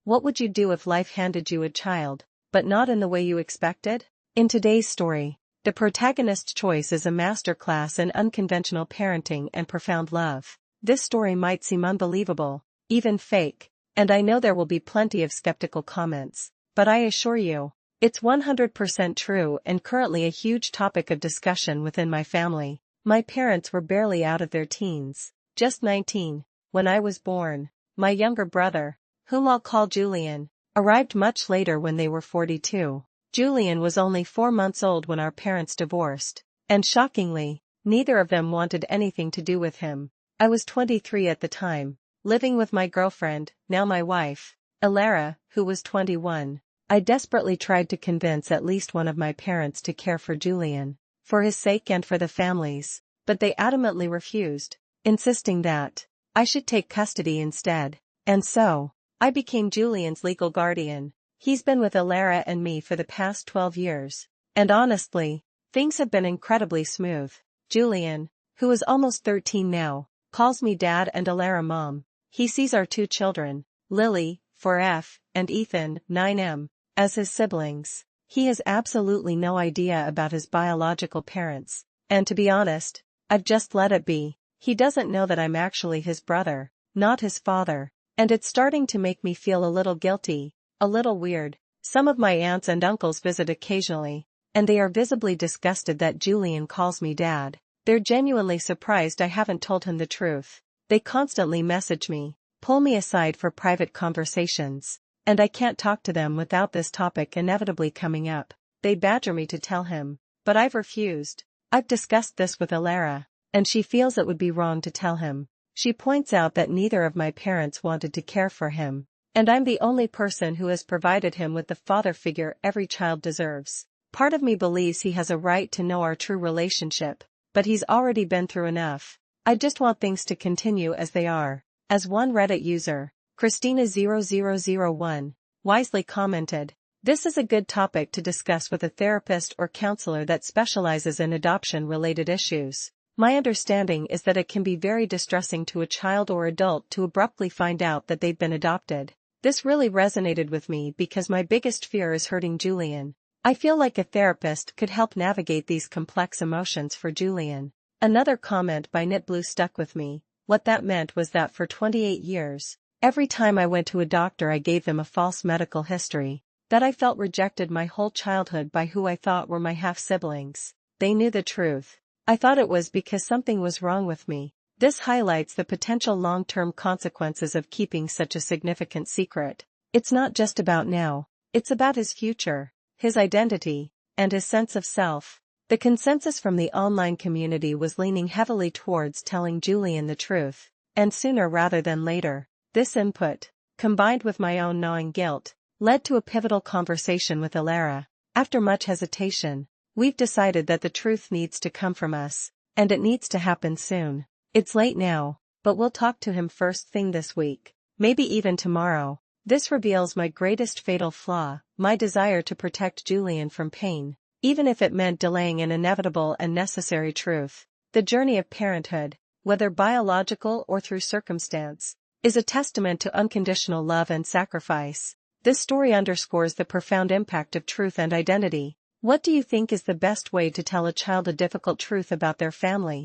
What would you do if life handed you a child, but not in the way you expected? In today's story, the protagonist's choice is a masterclass in unconventional parenting and profound love. This story might seem unbelievable, even fake, and I know there will be plenty of skeptical comments, but I assure you, it's 100% true and currently a huge topic of discussion within my family. My parents were barely out of their teens, just 19, when I was born. My younger brother, whom I'll call Julian, arrived much later when they were 42. Julian was only 4 months old when our parents divorced, and shockingly, neither of them wanted anything to do with him. I was 23 at the time, living with my girlfriend, now my wife, Elara, who was 21. I desperately tried to convince at least one of my parents to care for Julian, for his sake and for the family's, but they adamantly refused, insisting that I should take custody instead. And so, I became Julian's legal guardian. He's been with Elara and me for the past 12 years, and honestly, things have been incredibly smooth. Julian, who is almost 13 now, calls me Dad and Elara Mom. He sees our 2 children, Lily, 4F, and Ethan, 9M, as his siblings. He has absolutely no idea about his biological parents, and to be honest, I've just let it be. He doesn't know that I'm actually his brother, not his father, and it's starting to make me feel a little guilty, a little weird. Some of my aunts and uncles visit occasionally, and they are visibly disgusted that Julian calls me Dad. They're genuinely surprised I haven't told him the truth. They constantly message me, pull me aside for private conversations, and I can't talk to them without this topic inevitably coming up. They badger me to tell him, but I've refused. I've discussed this with Elara, and she feels it would be wrong to tell him. She points out that neither of my parents wanted to care for him, and I'm the only person who has provided him with the father figure every child deserves. Part of me believes he has a right to know our true relationship, but he's already been through enough. I just want things to continue as they are. As one Reddit user, Christina0001, wisely commented, "This is a good topic to discuss with a therapist or counselor that specializes in adoption-related issues. My understanding is that it can be very distressing to a child or adult to abruptly find out that they've been adopted." This really resonated with me because my biggest fear is hurting Julian. I feel like a therapist could help navigate these complex emotions for Julian. Another comment by KnitBlue stuck with me. What that meant was that for 28 years, every time I went to a doctor I gave them a false medical history, that I felt rejected my whole childhood by who I thought were my half-siblings. They knew the truth. I thought it was because something was wrong with me. This highlights the potential long-term consequences of keeping such a significant secret. It's not just about now, it's about his future, his identity, and his sense of self. The consensus from the online community was leaning heavily towards telling Julian the truth, and sooner rather than later. This input, combined with my own gnawing guilt, led to a pivotal conversation with Elara. After much hesitation, we've decided that the truth needs to come from us, and it needs to happen soon. It's late now, but we'll talk to him first thing this week, maybe even tomorrow. This reveals my greatest fatal flaw, my desire to protect Julian from pain, even if it meant delaying an inevitable and necessary truth. The journey of parenthood, whether biological or through circumstance, is a testament to unconditional love and sacrifice. This story underscores the profound impact of truth and identity. What do you think is the best way to tell a child a difficult truth about their family?